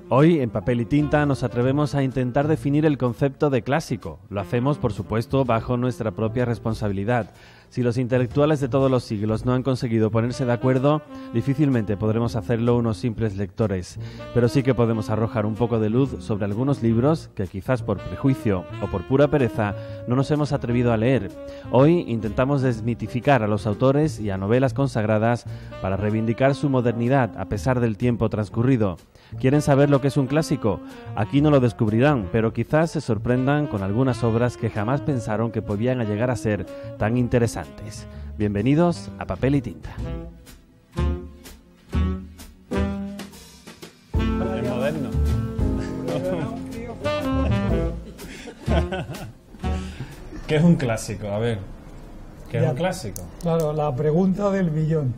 Hoy, en Papel y Tinta, nos atrevemos a intentar definir el concepto de clásico. Lo hacemos, por supuesto, bajo nuestra propia responsabilidad. Si los intelectuales de todos los siglos no han conseguido ponerse de acuerdo, difícilmente podremos hacerlo unos simples lectores. Pero sí que podemos arrojar un poco de luz sobre algunos libros que quizás por prejuicio o por pura pereza no nos hemos atrevido a leer. Hoy intentamos desmitificar a los autores y a novelas consagradas para reivindicar su modernidad a pesar del tiempo transcurrido. ¿Quieren saber lo que es un clásico? Aquí no lo descubrirán, pero quizás se sorprendan con algunas obras que jamás pensaron que podían llegar a ser tan interesantes. Bienvenidos a Papel y Tinta. Es moderno. ¿Qué es un clásico? A ver, ¿qué es un clásico? Claro, la pregunta del millón.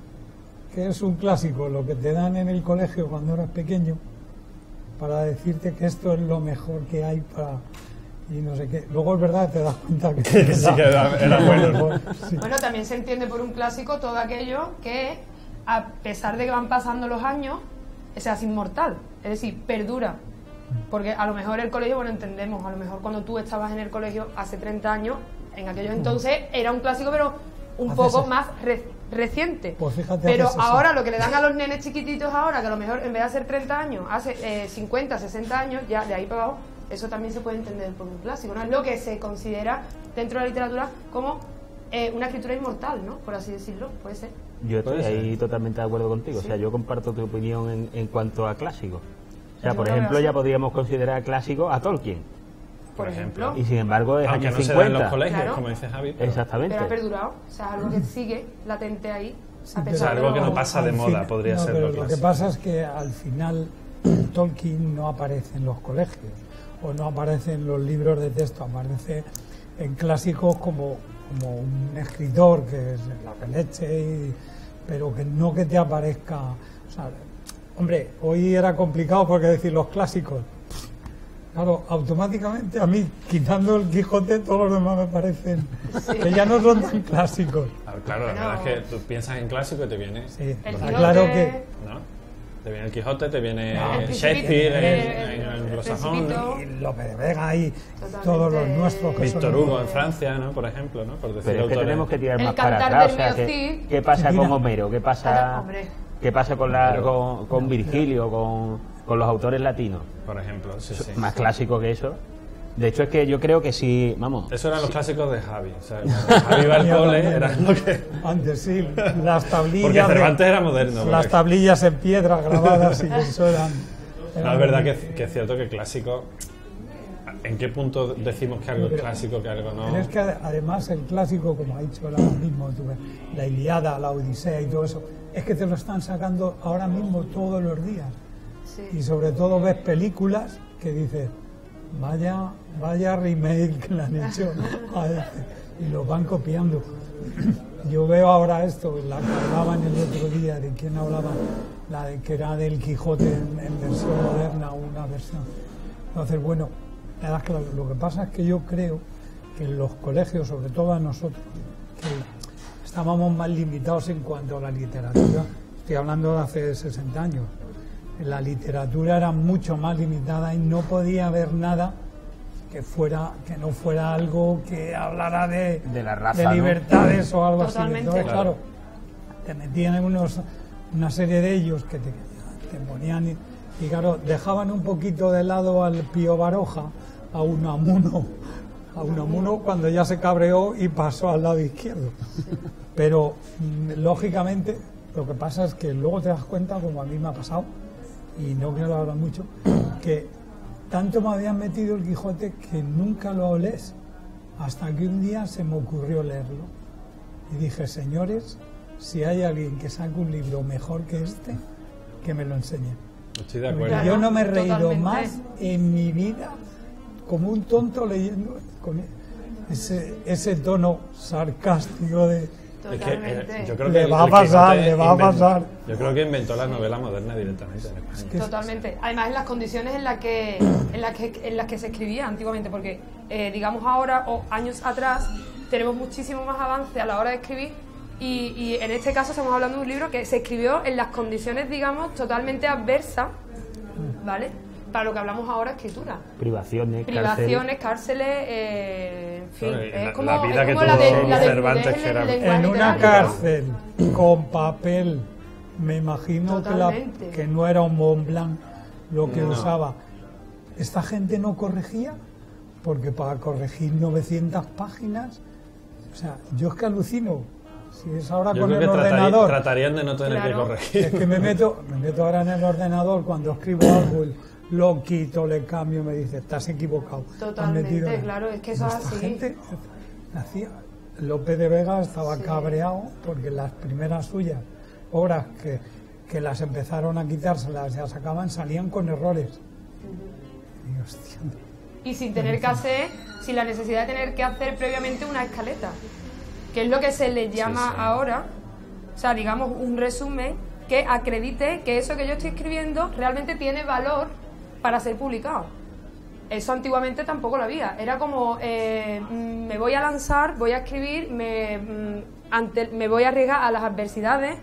¿Qué es un clásico? Lo que te dan en el colegio cuando eras pequeño para decirte que esto es lo mejor que hay para... y no sé qué. Luego es verdad, te das cuenta que sí que era bueno. Sí. Bueno, también se entiende por un clásico todo aquello que, a pesar de que van pasando los años, se hace inmortal, es decir, perdura. Porque a lo mejor el colegio, bueno, entendemos, a lo mejor cuando tú estabas en el colegio hace 30 años, en aquellos entonces era un clásico, pero un poco más reciente. Pues fíjate, pero ahora lo que le dan a los nenes chiquititos ahora, que a lo mejor en vez de hacer 30 años, hace 50, 60 años, ya de ahí para abajo, eso también se puede entender por un clásico, ¿no? Es lo que se considera dentro de la literatura como una escritura inmortal, ¿no? Por así decirlo, puede ser. Yo estoy ahí totalmente de acuerdo contigo, sí. O sea, yo comparto tu opinión en cuanto a clásicos. O sea, por ejemplo, ya podríamos considerar clásico a Tolkien. Por ejemplo. Y sin embargo, es aunque años no 50. se da en los colegios, claro, como dice Javi. Exactamente. Pero ha perdurado, o sea, algo que sigue latente ahí. O sea, algo que no pasa de moda, podría ser. Pero lo que pasa es que al final Tolkien no aparece en los colegios o no aparece en los libros de texto, aparece en clásicos como un escritor que es la leche, pero que no que te aparezca. O sea, hombre, hoy era complicado porque decir los clásicos. Claro, automáticamente a mí, quitando el Quijote, todos los demás me parecen que ya no son tan clásicos. Claro, la verdad es que tú piensas en clásico y te viene... Sí, claro que... ¿no? Te viene el Quijote, te viene Shakespeare en anglosajón, ¿no? Y Lope de Vega y todos los nuestros que Víctor Hugo en Francia, ¿no? Por ejemplo, ¿no? Por decir pero es que tenemos que tirar más para atrás. O sea, ¿qué pasa con Homero? ¿Qué pasa con Virgilio, con los autores latinos? Por ejemplo, sí. Más clásico que eso. De hecho, es que yo creo que sí, vamos... Eso eran los clásicos de Javi. O sea, Javi iba al cole, era lo que... Antes sí, las tablillas... Porque Cervantes era moderno. Las tablillas en piedra grabadas y eso eran... No, es verdad que es cierto que clásico... ¿En qué punto decimos que algo es clásico, que algo no...? Pero es que además el clásico, como ha dicho ahora mismo, la Ilíada, la Odisea y todo eso, es que te lo están sacando ahora mismo todos los días. Sí. Y sobre todo ves películas que dices, vaya remake que le han hecho a este, y lo van copiando. Yo veo ahora esto, la que hablaban el otro día, ¿de quién hablaba? La de que era del Quijote en versión moderna, una versión. Entonces, bueno, claro, lo que pasa es que yo creo que en los colegios, sobre todo a nosotros, que estábamos más limitados en cuanto a la literatura. Estoy hablando de hace 60 años. La literatura era mucho más limitada y no podía haber nada que no fuera algo que hablara de la raza, de libertades, ¿no? O algo totalmente. así. Entonces, claro, te metían en una serie de ellos que te ponían y claro, dejaban un poquito de lado al Pío Baroja, a Unamuno cuando ya se cabreó y pasó al lado izquierdo. Pero lógicamente lo que pasa es que luego te das cuenta, como a mí me ha pasado, y no quiero hablar mucho, que tanto me habían metido el Quijote que nunca lo lees, hasta que un día se me ocurrió leerlo. Y dije, señores, si hay alguien que saque un libro mejor que este, que me lo enseñe. Estoy de acuerdo. Yo no me he reído más en mi vida como un tonto leyendo con ese tono sarcástico de... Es que, yo creo que le va a pasar. Yo creo que inventó la novela moderna directamente en España. Totalmente. Además, en las condiciones en las que se escribía antiguamente, porque digamos ahora o años atrás tenemos muchísimo más avance a la hora de escribir y en este caso estamos hablando de un libro que se escribió en las condiciones, digamos, totalmente adversas, ¿vale? para lo que hablamos ahora, escritura. Privaciones, cárceles, en fin. La- Es como la vida que como la tuvo de Cervantes, que era- En una cárcel, con papel, me imagino Totalmente. que no era un Mont Blanc lo que usaba. Esta gente no corregía, porque para corregir 900 páginas, o sea, yo es que alucino. Si es ahora Yo con creo el que ordenador, tratarían de no tener que Claro. corregir. es que me meto ahora en el ordenador cuando escribo algo, lo quito, le cambio, me dice, estás equivocado. has Totalmente, metido-". claro, es que eso es Esta así. gente hacía. López de Vega estaba cabreado porque las primeras suyas, obras que las empezaron a quitárselas, ya sacaban, salían con errores. Y, hostia, Y sin tener que hacer, sin la necesidad de tener que hacer previamente una escaleta, que es lo que se le llama ahora, o sea, digamos, un resumen que acredite que eso que yo estoy escribiendo realmente tiene valor para ser publicado. Eso antiguamente tampoco lo había. Era como, me voy a lanzar, voy a escribir, me voy a arriesgar a las adversidades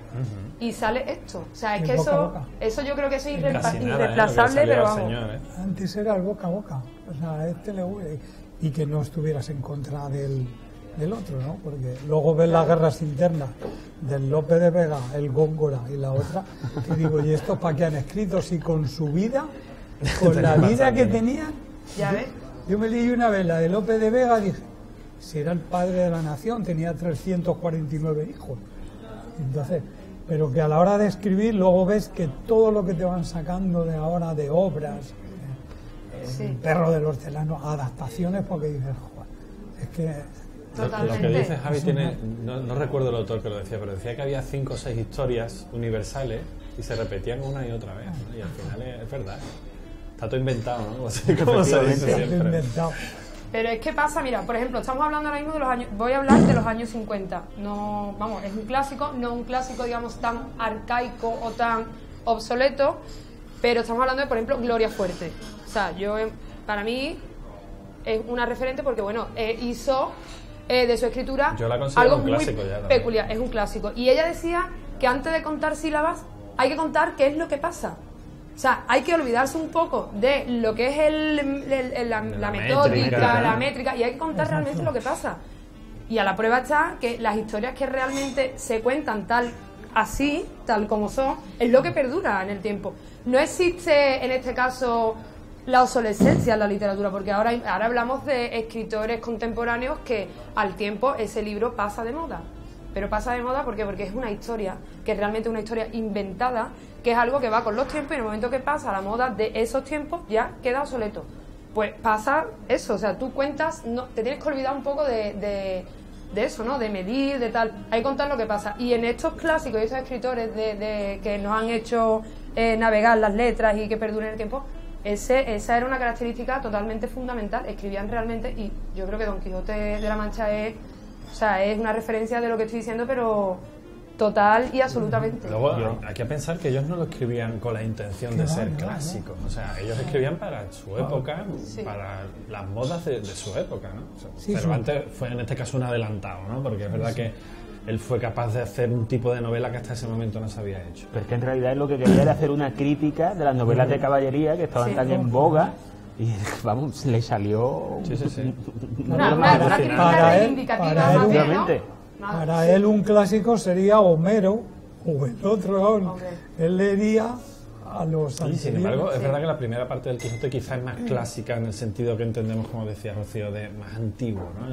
y sale esto. O sea, es El que boca a boca. eso yo creo que eso es Casi nada, lo que irreemplazable, salió pero al vamos. señor, antes era el boca a boca, o sea, a este le y que no estuvieras en contra del otro, ¿no? Porque luego ves las guerras internas del López de Vega, el Góngora y la otra, que digo, ¿y estos para qué han escrito? Si con su vida, con la vida que tenían. Ya ves. Yo me leí una vez la de López de Vega, dije, si era el padre de la nación, tenía 349 hijos. Entonces, pero que a la hora de escribir luego ves que todo lo que te van sacando de ahora de obras, Sí. El perro del hortelano, adaptaciones, porque dices, joder, es que Lo Totalmente. que dice Javi tiene, no recuerdo el autor que lo decía, pero decía que había 5 o 6 historias universales y se repetían una y otra vez, ¿no? Y al final es verdad. Está todo inventado, ¿no? Como se dice es siempre. inventado. Pero es que pasa, mira, por ejemplo, estamos hablando ahora mismo de los años, voy a hablar de los años 50. No, vamos, es un clásico, no un clásico, digamos, tan arcaico o tan obsoleto, pero estamos hablando de, por ejemplo, Gloria Fuerte. O sea, para mí es una referente porque, bueno, hizo de su escritura Yo la considero algo un muy clásico ya también. peculiar, es un clásico. Y ella decía que antes de contar sílabas hay que contar qué es lo que pasa. O sea, hay que olvidarse un poco de lo que es la metódica, la métrica, y hay que contar realmente lo que pasa. Y a la prueba está que las historias que realmente se cuentan tal como son, es lo que perdura en el tiempo. No existe, en este caso, la obsolescencia en la literatura, porque ahora hablamos de escritores contemporáneos que al tiempo ese libro pasa de moda. Pero pasa de moda porque es una historia, que es realmente una historia inventada, que es algo que va con los tiempos, y en el momento que pasa la moda de esos tiempos ya queda obsoleto. Pues pasa eso, o sea, tú cuentas, no, te tienes que olvidar un poco de eso, ¿no? De medir, de tal. Hay que contar lo que pasa. Y en estos clásicos y estos escritores que nos han hecho navegar las letras y que perduren el tiempo, esa era una característica totalmente fundamental. Escribían realmente, y yo creo que Don Quijote de la Mancha es una referencia de lo que estoy diciendo, pero total y absolutamente. Luego hay que pensar que ellos no lo escribían con la intención de ser clásicos. O sea, ellos escribían para su época, para las modas de su época, ¿no? O sea, Cervantes fue en este caso un adelantado, ¿no? Porque es verdad que él fue capaz de hacer un tipo de novela que hasta ese momento no se había hecho. Pero es que en realidad lo que quería era hacer una crítica de las novelas de caballería que estaban tan en boga y, vamos, le salió... Sí. Una crítica reivindicativa más bien, ¿no? Para él un clásico sería Homero o el otro, ¿no? Él leería a los Y sin anteriores. embargo, es verdad que la primera parte del Quijote quizás es más clásica en el sentido que entendemos, como decía Rocío, de más antiguo, ¿no?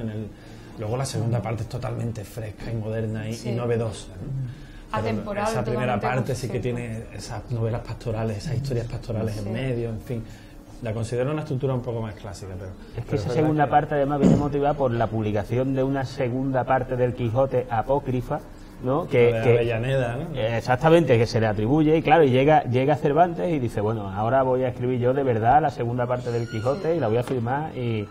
Luego la segunda parte es totalmente fresca y moderna y novedosa, ¿no? Atemporal. Esa primera totalmente parte sí que tiene esas novelas pastorales, esas historias pastorales en medio, en fin. La considero una estructura un poco más clásica, pero... Es que esa segunda parte además viene motivada por la publicación de una segunda parte del Quijote apócrifa, ¿no? de Avellaneda, ¿no? Exactamente, que se le atribuye, y claro, y llega Cervantes y dice, bueno, ahora voy a escribir yo de verdad la segunda parte del Quijote y la voy a firmar y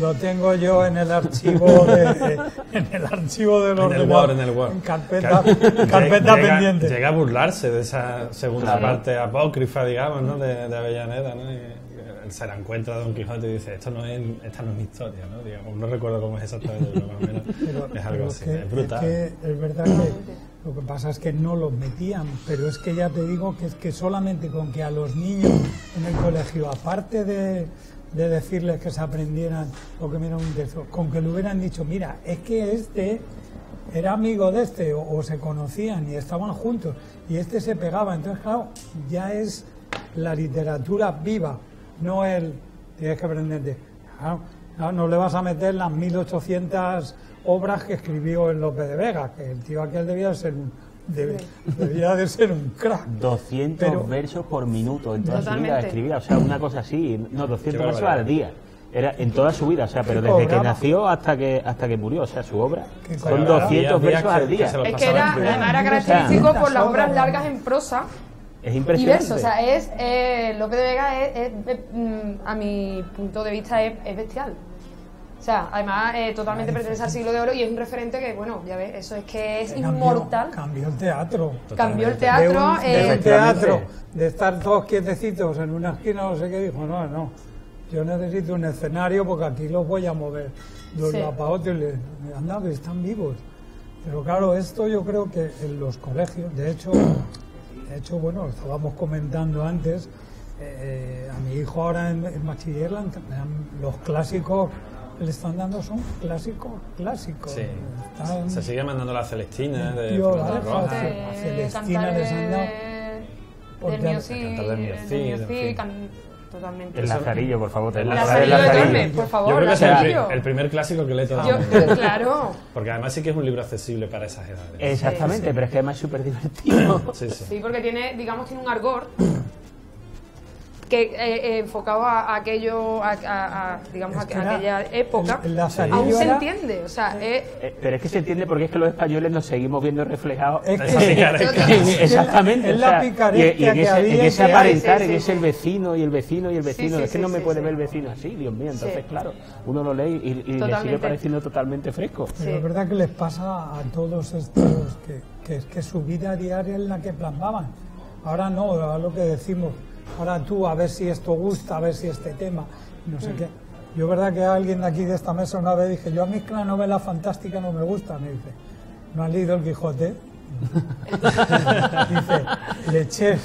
Lo tengo yo en el archivo del ordenador. En el Word. En carpeta pendiente. Llega a burlarse de esa segunda parte apócrifa, digamos, ¿no? de Avellaneda, ¿no? Y él se la encuentra a Don Quijote y dice, esta no es mi historia, ¿no? Digamos, no recuerdo cómo es exactamente, pero más o menos es algo así, es brutal. Es verdad Lo que pasa es que no los metían, pero es que ya te digo que es que solamente con que a los niños en el colegio, aparte de decirles que se aprendieran o que miran un texto, con que le hubieran dicho, mira, es que este era amigo de este, o se conocían y estaban juntos, y este se pegaba, entonces claro, ya es la literatura viva, no el, tienes que aprenderte, claro, no le vas a meter las 1800 obras que escribió en Lope de Vega, que el tío aquel debía de ser un crack. 200 versos por minuto en toda su vida escribía, o sea, una cosa así, no, 200 versos al día. Era en toda su vida, o sea, pero desde que nació hasta que murió, o sea, su obra son 200 versos al día. Es que era característico por las obras largas en prosa. Es impresionante. Y verso, o sea, Lope de Vega es, a mi punto de vista, es bestial. O sea, además, totalmente pertenece al siglo de oro y es un referente que, bueno, ya ves, eso es que es inmortal. Cambió el teatro. Cambió el teatro. De un teatro, de estar todos quietecitos en una esquina, no sé qué, dijo, no, yo necesito un escenario porque aquí los voy a mover de un lado para otro y le anda, que están vivos. Pero claro, esto yo creo que en los colegios, de hecho, bueno, estábamos comentando antes, a mi hijo ahora en bachiller los clásicos que le están dando son clásicos. Sí. Se sigue mandando la Celestina de Fernando Rojas. A Celestina les han dado del Mío Sí, totalmente. El Lazarillo, por favor. El Lazarillo, por favor. Yo creo que es el primer clásico que le he tomado. Claro. Porque además sí que es un libro accesible para esas edades. Exactamente, pero es que además es súper divertido. Sí, porque tiene un argot que enfocado a aquello, digamos, a aquella época, aún se entiende, o sea, pero es que se entiende porque es que los españoles nos seguimos viendo reflejados exactamente, en la picaresca en ese aparentar, en ese el vecino y el vecino y el vecino, es que no me puede ver el vecino así, Dios mío, entonces claro, uno lo lee y le sigue pareciendo totalmente fresco. Pero es verdad que les pasa a todos estos que su vida diaria es la que plasmaban, ahora no, ahora lo que decimos, ahora tú, a ver si esto gusta, a ver si este tema, no sé qué. Yo, verdad que alguien de aquí de esta mesa una vez dije, yo a mí que la novela fantástica no me gusta, me dice, ¿no has leído El Quijote? Dice, le eché,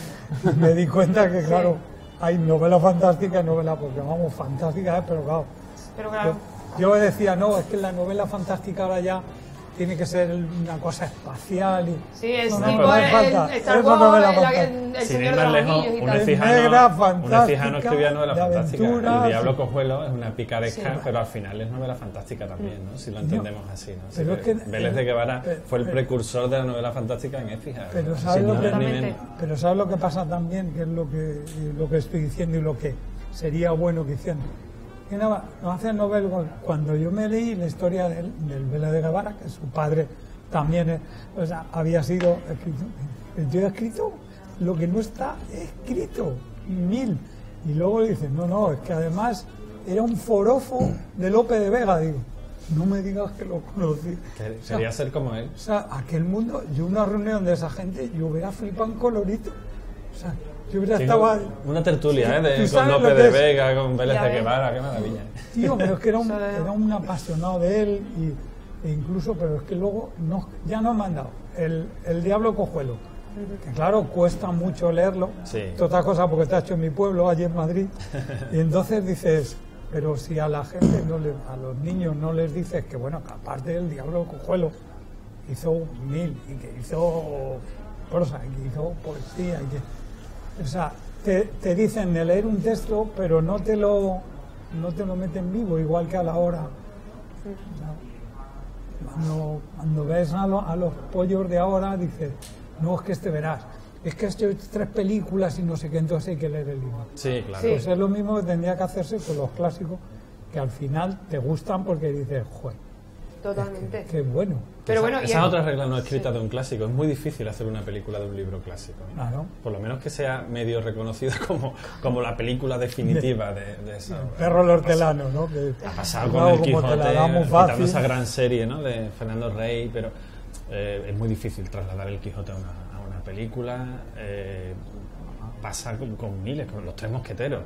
me di cuenta que claro, hay novela fantástica y novela, porque vamos, fantástica, pero claro. Yo decía, no, es que la novela fantástica ahora ya tiene que ser una cosa espacial y sí, es no, tipo Star Wars, el Señor de los Anillos y tal. Un Cijano escribía novela fantástica. El Diablo Cojuelo es una picaresca, pero al final es novela fantástica también, ¿no? Si lo entendemos así, ¿no? Pero es que Vélez de Guevara fue el precursor de la novela fantástica en Écija. Pero ¿sabes lo que pasa también? Que es lo que estoy diciendo y lo que sería bueno que hicieran. Que no hacen novelas. Cuando yo me leí la historia del Vélez de Guevara, que su padre también había sido escritor, el tío ha escrito lo que no está escrito, 1000. Y luego le dicen, no, es que además era un forofo de Lope de Vega, digo. No me digas que lo conocí. Sería ser como él. O sea, aquel mundo, yo una reunión de esa gente, yo hubiera flipado en colorito. O sea, yo hubiera estado... Una tertulia, con Lope de Vega, con Vélez de Guevara, qué maravilla. Tío, pero es que era un apasionado de él, e incluso, pero es que luego ya nos han dado el Diablo Cojuelo, que claro, cuesta mucho leerlo, otra cosa porque está hecho en mi pueblo, allí en Madrid, y entonces dices... Pero si a la gente, a los niños no les dices que, bueno, que aparte del Diablo Cojuelo hizo 1000 y que hizo prosa y que hizo poesía, o sea, te dicen de leer un texto, pero no te lo meten vivo, igual que a la hora. O sea, cuando ves a los pollos de ahora, dices, no, es que verás. Es que he hecho 3 películas y no sé qué, entonces hay que leer el libro. Sí, claro. Pues es lo mismo que tendría que hacerse con los clásicos, que al final te gustan porque dices, joder. Totalmente. Qué bueno. Pero bueno, esa es otra regla no escrita de un clásico. Es muy difícil hacer una película de un libro clásico. Claro. Por lo menos que sea medio reconocida como la película definitiva de esa. El perro del hortelano, ¿no? Que ha pasado con El Quijote, quitando esa gran serie, ¿no? De Fernando Rey, pero es muy difícil trasladar El Quijote a una película. Pasa con miles, con los 3 mosqueteros.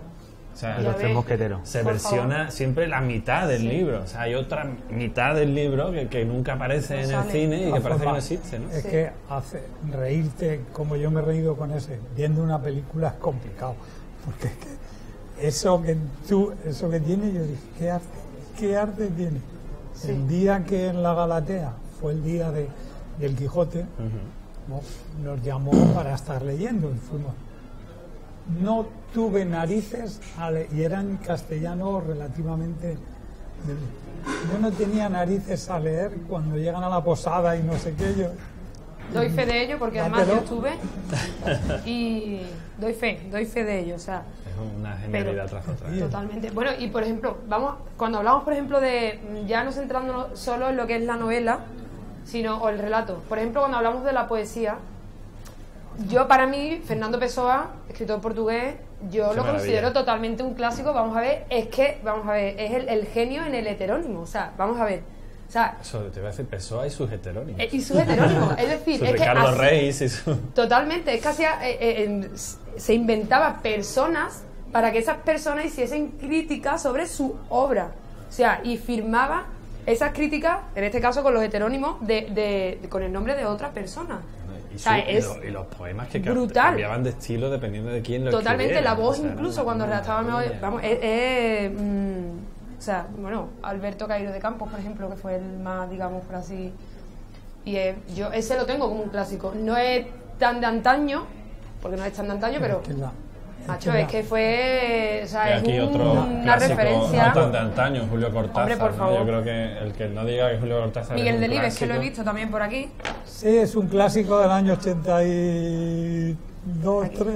O sea, Los Tres Mosqueteros. Se versiona siempre la mitad del libro. O sea, hay otra mitad del libro que nunca aparece en el cine y que parece que no existe, ¿no? Es que hace reírte, como yo me he reído con ese, viendo una película es complicado. Porque es que eso que tiene, yo dije, ¿qué arte tiene? Sí. El día que en la Galatea fue el día del Quijote, nos llamó para estar leyendo y fuimos. No tuve narices y era en castellano relativamente. Yo no tenía narices a leer cuando llegan a la posada y no sé qué. Yo doy fe de ello porque además yo estuve y doy fe de ello, o sea, es una genialidad tras otra. Totalmente. Bueno, y por ejemplo, cuando hablamos por ejemplo de, ya no centrándonos solo en lo que es la novela, sino o el relato. Por ejemplo, cuando hablamos de la poesía, yo para mí, Fernando Pessoa, escritor portugués, yo lo considero totalmente un clásico. Vamos a ver, es el genio en el heterónimo, o sea, vamos a ver. O sea, eso te voy a decir, Pessoa y sus heterónimos. Y sus heterónimos, es decir, es Ricardo que Reis y su... Totalmente, es que hacía, se inventaba personas para que esas personas hiciesen críticas sobre su obra. O sea, y firmaba esas críticas, en este caso con los heterónimos, con el nombre de otra persona. Y los poemas que cambiaban de estilo dependiendo de quién lo totalmente, escribiera. la voz incluso cuando redactaba vamos, o sea, bueno, Alberto Cairo de Campos, por ejemplo, que fue el más, digamos, por así, y yo ese lo tengo como un clásico. No es tan de antaño, porque no es tan de antaño, pero es que fue, o sea, es una referencia. No tan de antaño, Julio Cortázar. Hombre, por favor. Yo creo que el que no diga que Julio Cortázar Miguel es un Delibes, clásico, que lo he visto también por aquí. Sí, es un clásico del año 82, 3.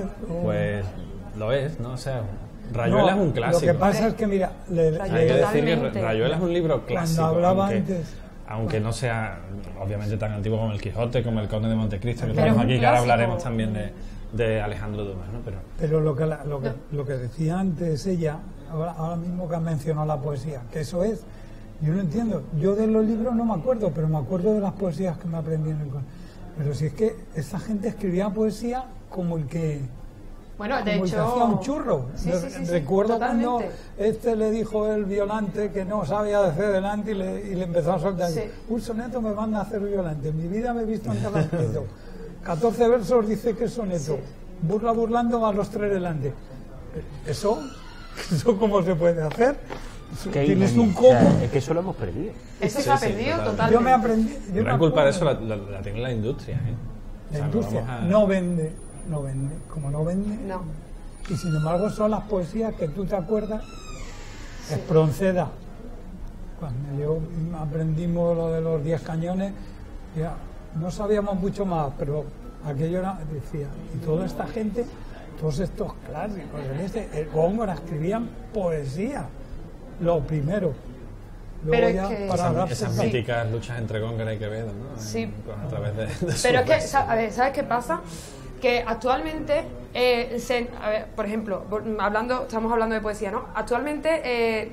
Pues lo es, ¿no? O sea, Rayuela es un clásico. Lo que pasa es que, mira, hay que decir que Rayuela es un libro clásico. Cuando hablaba antes, aunque no sea obviamente tan antiguo como el Quijote, como el Conde de Montecristo, que tenemos aquí, que ahora hablaremos también de Alejandro Dumas, ¿no? Pero lo que decía antes ella, ahora mismo que ha mencionado la poesía, que eso es, yo no entiendo, yo de los libros no me acuerdo, pero me acuerdo de las poesías que me aprendí en el colegio. Pero si es que esta gente escribía poesía como el que... Bueno, de hecho, hacía un churro. Recuerdo totalmente. cuando le dijo el Violante que no sabía hacer delante y le empezó a soltar. Un soneto me van a hacer Violante. En mi vida me he visto en cada soneto. 14 versos dice que es soneto. Burlando a los 3 delante. ¿Eso cómo se puede hacer? Tienes un copo. O sea, es que eso lo hemos perdido. Eso se ha perdido totalmente. Yo me aprendí. La culpa de eso la tiene la industria. La industria no vende. Como no vende, no. Y sin embargo son las poesías que tú te acuerdas. Espronceda, cuando yo aprendimos lo de los 10 cañones, ya no sabíamos mucho más, pero aquello era, decía, y toda esta gente, todos estos clásicos, el Góngora escribían poesía, lo primero. Luego pero ya es que para esas míticas luchas entre Góngora y Quevedo, ¿no? Sí. A través de pero es que, a ver, ¿sabes qué pasa? Que actualmente, a ver, por ejemplo, estamos hablando de poesía, ¿no? Actualmente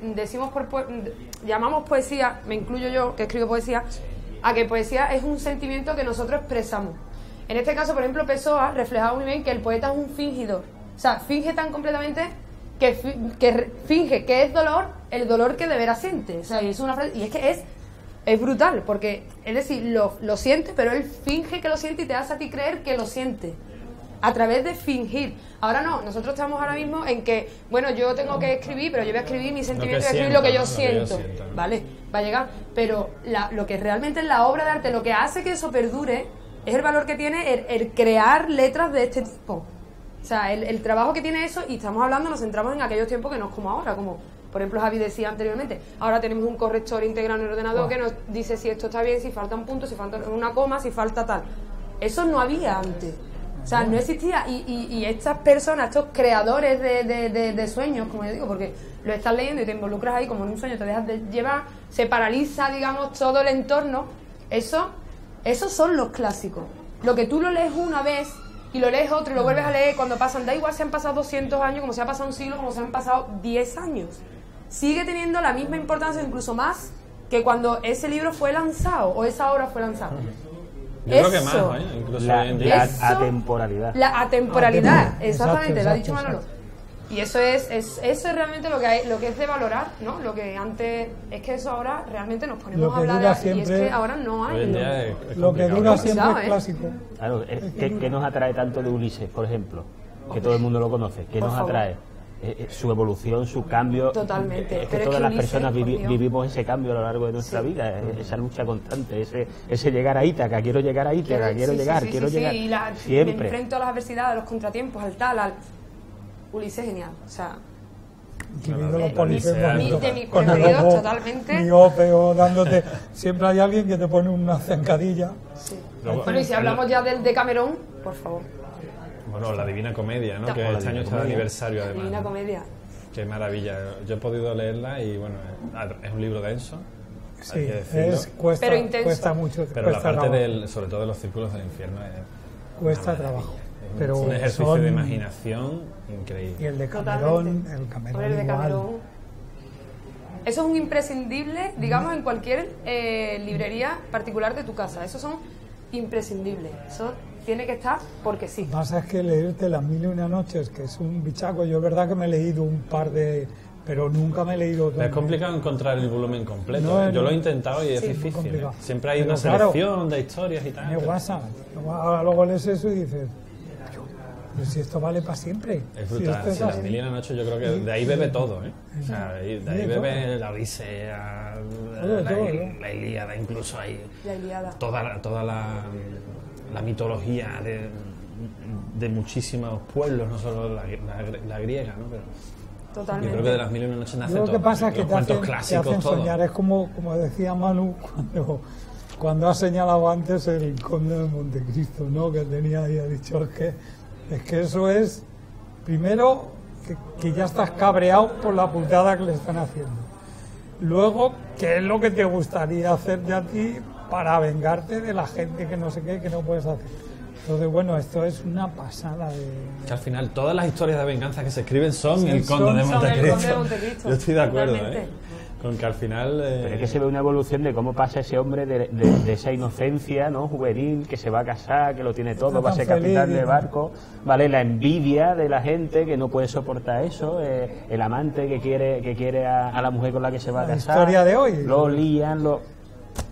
llamamos poesía, me incluyo yo, que escribo poesía, a que poesía es un sentimiento que nosotros expresamos. En este caso, por ejemplo, Pessoa reflejaba muy bien que el poeta es un fingidor. O sea, finge tan completamente que finge que es dolor, el dolor que de veras siente. O sea, y es una frase, y es que es brutal, porque, es decir, lo siente, pero él finge que lo siente y te hace a ti creer que lo siente. A través de fingir. Ahora no, nosotros estamos ahora mismo en que, bueno, yo tengo que escribir, pero yo voy a escribir mi sentimiento, voy a escribir lo que yo siento. ¿Vale? Va a llegar. Pero lo que realmente es la obra de arte, lo que hace que eso perdure, es el valor que tiene el crear letras de este tipo. O sea, el trabajo que tiene eso, y estamos hablando, nos centramos en aquellos tiempos que no es como ahora, como por ejemplo Javi decía anteriormente, ahora tenemos un corrector integrado en el ordenador que nos dice si esto está bien, si falta un punto, si falta una coma, si falta tal. Eso no había antes. O sea, no existía, y estas personas, estos creadores de sueños, como yo digo, porque lo estás leyendo y te involucras ahí como en un sueño, te dejas de llevar, se paraliza, digamos, todo el entorno. Esos son los clásicos. Lo que tú lo lees una vez y lo lees otro y lo vuelves a leer cuando pasan, da igual si han pasado 200 años, como si ha pasado un siglo, como si han pasado 10 años. Sigue teniendo la misma importancia, incluso más, que cuando ese libro fue lanzado o esa obra fue lanzada. Yo creo que más, incluso hoy en día. La atemporalidad. La atemporalidad, exactamente, lo ha dicho Manolo. Y eso es realmente lo que es de valorar, ¿no? Lo que antes, es que eso ahora realmente nos ponemos a hablar y es que ahora no hay. Lo que dura siempre es clásico. Claro, ¿qué nos atrae tanto de Ulises, por ejemplo? Que todo el mundo lo conoce. ¿Qué nos atrae? Su evolución, su cambio. Totalmente. Es que todas las personas vivimos ese cambio a lo largo de nuestra vida, esa lucha constante, ese llegar a Ítaca, quiero llegar a Ítaca, quiero llegar. Siempre. Me enfrento a las adversidades, a los contratiempos, al Ulises, genial. O sea, de mis preferidos totalmente. Miope o dándote. Siempre hay alguien que te pone una zancadilla. Sí. Bueno, y si hablamos ya del Decamerón, por favor. Bueno, la Divina Comedia, ¿no? Que este año está de aniversario, además. Divina Comedia. Qué maravilla. Yo he podido leerla y, bueno, es un libro denso. Sí, hay que decirlo. Cuesta mucho. Pero la parte, sobre todo de los círculos del infierno, cuesta trabajo. Pero un ejercicio de imaginación increíble. Y el de Camerón, el Camerón. Eso es un imprescindible, digamos, en cualquier librería particular de tu casa. Esos son imprescindibles. Eso tiene que estar porque sí. Lo que pasa es que leerte Las Mil y una Noches, que es un bichaco, yo es verdad que me he leído un par de... pero nunca me he leído todo. Es complicado encontrar el volumen completo. Yo lo he intentado y es difícil. Siempre hay una selección de historias y tal. Me WhatsApp. Ahora luego lees eso y dices... pero si esto vale para siempre. Es brutal. Las Mil y una Noches, yo creo que de ahí bebe todo, ¿eh? O sea, de ahí bebe la Odisea, la Ilíada, incluso ahí. La Ilíada. Toda la mitología de muchísimos pueblos, no solo la griega, ¿no? Pero totalmente. yo creo que de Las Mil y una Noches nace todo. Lo que pasa es que te hacen soñar. Es como decía Manu cuando ha señalado antes el Conde de Montecristo, ¿no? Que tenía ahí, ha dicho es que eso es, primero, que ya estás cabreado por la putada que le están haciendo. Luego, ¿qué es lo que te gustaría hacerte a ti para vengarte de la gente que no sé qué, que no puedes hacer? Entonces, bueno, esto es una pasada de... Que al final todas las historias de venganza que se escriben son el Conde de Montecristo. Yo estoy de acuerdo, con que al final... Pero es que se ve una evolución de cómo pasa ese hombre de esa inocencia, ¿no? Juvenil, que se va a casar, que lo tiene todo, va a ser capitán de barco, ¿vale? La envidia de la gente que no puede soportar eso, el amante que quiere a la mujer con la que se va a casar. La historia de hoy. Lo lían,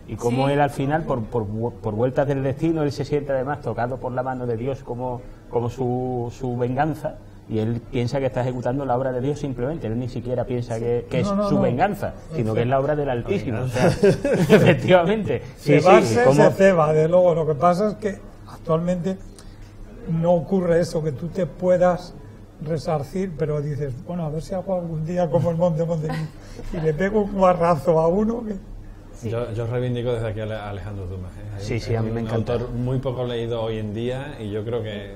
y como él al final, por vueltas del destino, él se siente además tocado por la mano de Dios como su venganza. Y él piensa que está ejecutando la obra de Dios simplemente, él ni siquiera piensa que es su venganza, sino que es la obra del Altísimo. O sea, efectivamente. Se ceba, de luego. Lo que pasa es que actualmente no ocurre eso, que tú te puedas resarcir, pero dices, bueno, a ver si hago algún día como el Monte y le pego un guarrazo a uno que... Sí. Yo reivindico desde aquí a Alejandro Dumas. Sí, a mí me encanta. Un autor muy poco leído hoy en día y yo creo que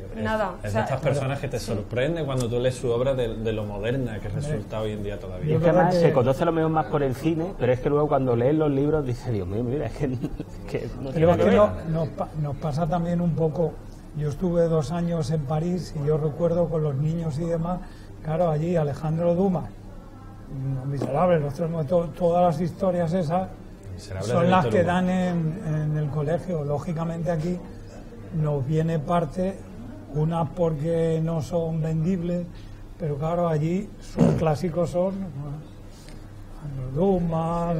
es de estas personas que te sorprende cuando tú lees su obra de lo moderna que resulta hoy en día todavía. Y es que además se conoce a lo mejor más por el cine, pero es que luego cuando lees los libros dices, Dios mío, mira, es que no tiene que ver. Nos pasa también un poco. Yo estuve 2 años en París y yo recuerdo con los niños y demás, claro, allí Alejandro Dumas, Los Miserables, todas las historias esas son las que dan en el colegio. Lógicamente aquí nos viene parte, una porque no son vendibles, pero claro, allí sus clásicos son los Dumas,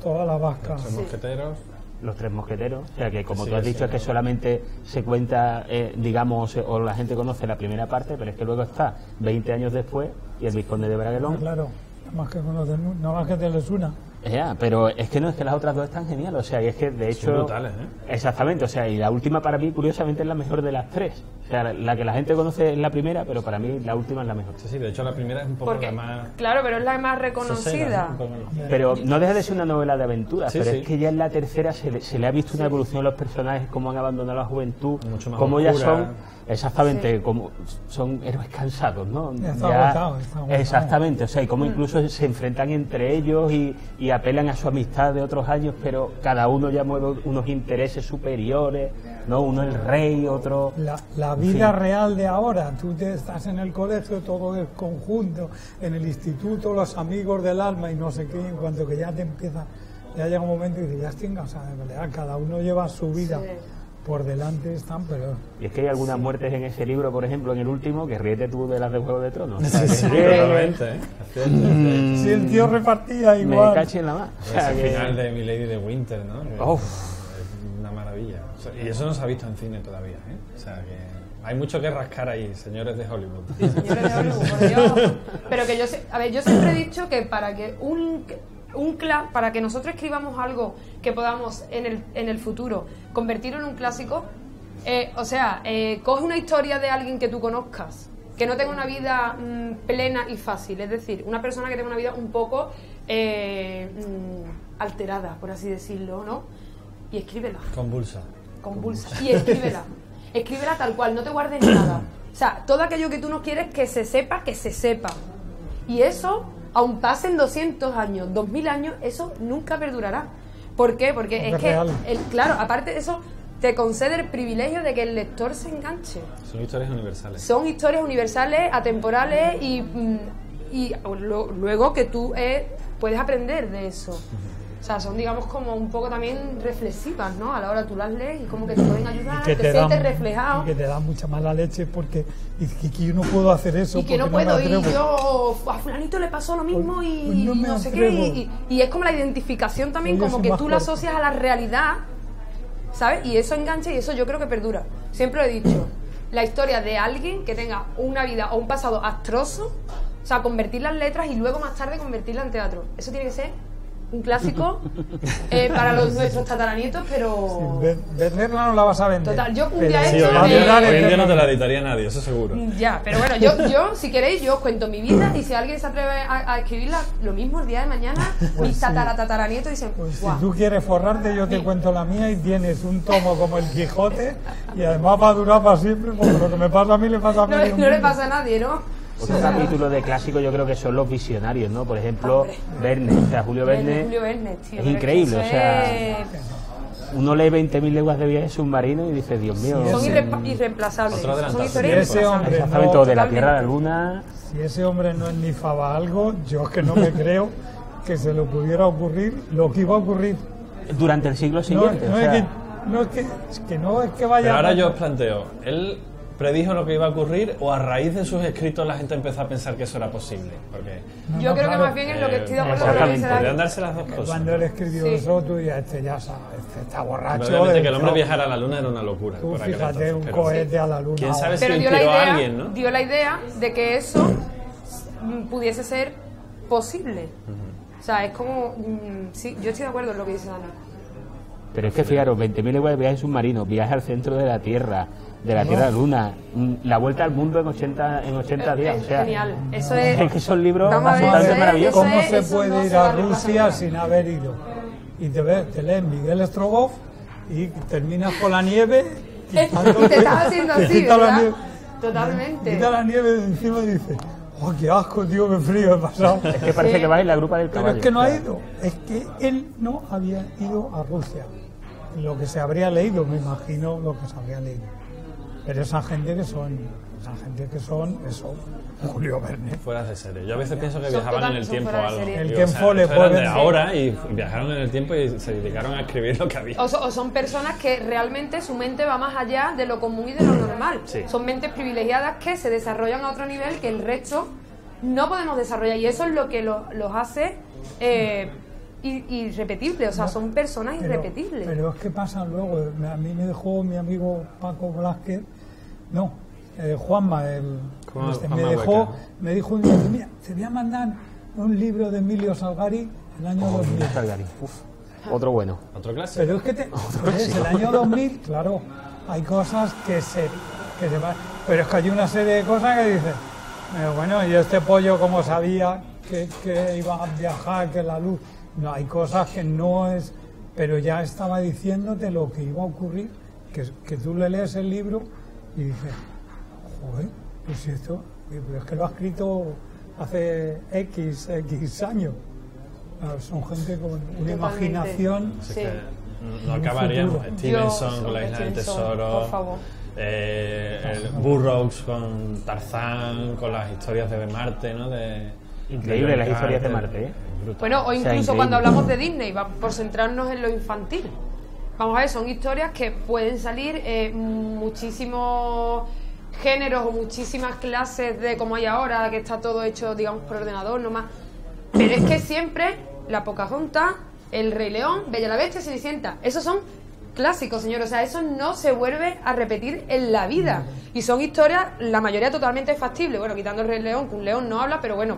toda la vasca. Los Tres Mosqueteros. Los Tres Mosqueteros, o sea que como tú has dicho es que solamente se cuenta, digamos, o la gente conoce la primera parte, pero es que luego está 20 años después y el Vizconde de Bragelón. Claro, no más que te les una. Ya, pero es que no, es que las otras dos están geniales, o sea, y es que de hecho... Son brutales, Exactamente, o sea, y la última para mí, curiosamente, es la mejor de las 3. O sea, la que la gente conoce es la primera, pero para mí la última es la mejor. Sí, de hecho la primera es un poco la más... Claro, pero es la más reconocida. Pero no deja de ser una novela de aventuras, pero es que ya en la tercera se le ha visto una evolución de los personajes, cómo han abandonado la juventud, cómo ya son... Exactamente, como son héroes cansados, ¿no? Está agotado. Exactamente, o sea, y cómo incluso se enfrentan entre ellos y apelan a su amistad de otros años, pero cada uno ya mueve unos intereses superiores, ¿no? Uno el rey, otro... La vida real de ahora, tú estás en el colegio, todo es conjunto, en el instituto, los amigos del alma y no sé qué, en cuanto que ya te empieza, ya llega un momento y dices, ya estoy cansado de pelear, cada uno lleva su vida. por delante están peor. Y es que hay algunas muertes en ese libro, por ejemplo, en el último, que ríete tú de las de Juego de Tronos. Sí, totalmente, ¿eh? Si el tío repartía igual. Me caché en la mano. O sea, el final de Milady de Winter, ¿no? Es una maravilla. O sea, y eso no se ha visto en cine todavía, ¿eh? O sea, que hay mucho que rascar ahí, señores de Hollywood. Señores de Hollywood, por Dios. Pero que yo siempre he dicho que para que para que nosotros escribamos algo que podamos en el futuro convertirlo en un clásico, coge una historia de alguien que tú conozcas, que no tenga una vida plena y fácil, es decir, una persona que tenga una vida un poco alterada, por así decirlo, ¿no? Y escríbela. Convulsa. Y escríbela. Escríbela tal cual, no te guardes nada. O sea, todo aquello que tú no quieres que se sepa. Y eso, aun pasen 200 años, 2000 años, eso nunca perdurará. ¿Por qué? Porque es que, claro, aparte de eso, te concede el privilegio de que el lector se enganche. Son historias universales. Son historias universales, atemporales y luego que tú puedes aprender de eso. O sea, son, digamos, como un poco también reflexivas, ¿no? A la hora tú las lees y como que te pueden ayudar, te sientes reflejado. Y que te da mucha mala leche porque dices que yo no puedo hacer eso. Y que no puedo, y yo, a fulanito le pasó lo mismo y no sé qué. Y es como la identificación también, como que tú la asocias a la realidad, ¿sabes? Y eso engancha y eso yo creo que perdura. Siempre lo he dicho, la historia de alguien que tenga una vida o un pasado astroso, o sea, convertir las letras y luego más tarde convertirla en teatro. Eso tiene que ser un clásico para nuestros tataranietos, pero... venderla no la vas a vender. Total, yo un día hoy en día no te la editaría nadie, eso seguro. Ya, pero bueno, yo si queréis, yo os cuento mi vida y si alguien se atreve a escribirla, lo mismo el día de mañana, mis tataranietos dicen, pues wow. Si tú quieres forrarte, yo te cuento la mía y tienes un tomo como el Quijote y además va a durar para siempre, porque lo que me pasa a mí le pasa a mí. No le pasa a nadie, ¿no? Otro capítulo de clásico yo creo que son los visionarios, ¿no? Por ejemplo, Verne, o sea, Julio Verne, tío, es increíble, o sea, uno lee 20.000 leguas de viaje submarino y dice, Dios mío... Son irreemplazables, son historias irreemplazables. Exactamente, de la Tierra a la Luna... Si ese hombre no ennifaba algo, yo es que no me creo que se le pudiera ocurrir lo que iba a ocurrir. Durante el siglo siguiente, no es que vaya... Pero ahora yo os planteo, él predijo lo que iba a ocurrir o a raíz de sus escritos la gente empezó a pensar que eso era posible, porque yo creo que más bien es lo que estoy de acuerdo con podrían darse las dos cosas. Cuando él escribió eso, tú ya ya sabes, está borracho. Obviamente que el hombre viajara a la luna era una locura. Tú fíjate, un cohete a la luna. ¿Quién sabe si pero inspiró a alguien, no? Dio la idea de que eso pudiese ser posible. O sea, es como sí, yo estoy de acuerdo en lo que dice Ana. Pero es que fijaros, 20.000 leguas de viaje submarino, viaje al centro de la Tierra, de la Tierra a la Luna, la vuelta al mundo en 80 días. O sea, genial. Eso es que son libros bastante maravillosos. ¿Cómo se puede ir a Rusia sin haber ido? Y te lees Miguel Strogoff y terminas con la nieve. Y te estás haciendo así, ¿verdad? Totalmente. Quita la nieve de encima y dices, oh, qué asco, tío, qué frío he pasado. Es que parece que va en la grupa del caballo. Pero es que no ha ido, es que él no había ido a Rusia. Lo que se habría leído, me imagino lo que se habría leído. Pero esa gente que son eso, Julio Verne. Fuera de serie. Yo a veces pienso que viajaban en el tiempo algo. El que enfole eran de ahora y viajaron en el tiempo y se dedicaron a escribir lo que había. O son personas que realmente su mente va más allá de lo común y de lo normal. Sí. Son mentes privilegiadas que se desarrollan a otro nivel que el resto no podemos desarrollar. Y eso es lo que los hace irrepetibles. O sea, son personas irrepetibles. Pero es que pasa luego. A mí me dejó mi amigo Paco Velázquez, Juanma, me dijo un día, mira, te voy a mandar un libro de Emilio Salgari el año 2000. Salgari. Otro bueno. Otro clásico. Pero es que el año 2000, claro, hay cosas que se van. Pero es que hay una serie de cosas que dices, bueno, y este pollo como sabía que iba a viajar, que la luz... No, hay cosas que no es... Pero ya estaba diciéndote lo que iba a ocurrir, que tú le lees el libro y dices, joder, pues esto, pero es que lo ha escrito hace X años. Son gente con una imaginación. Sí. No acabaríamos. Stevenson con La Isla del Tesoro. Por favor. Burroughs con Tarzán, con las historias de Marte, ¿no? Increíble las historias de Marte, ¿eh? Bueno, o incluso cuando hablamos de Disney, por centrarnos en lo infantil. vamos a ver, son historias que pueden salir muchísimos géneros o muchísimas clases de como hay ahora, que está todo hecho, digamos, por ordenador nomás. Pero es que siempre la Pocahontas, El Rey León, Bella la Bestia, Cenicienta, esos son clásicos, señor, o sea, eso no se vuelve a repetir en la vida. Y son historias, la mayoría totalmente factibles. Bueno, quitando el Rey León, que un león no habla, pero bueno,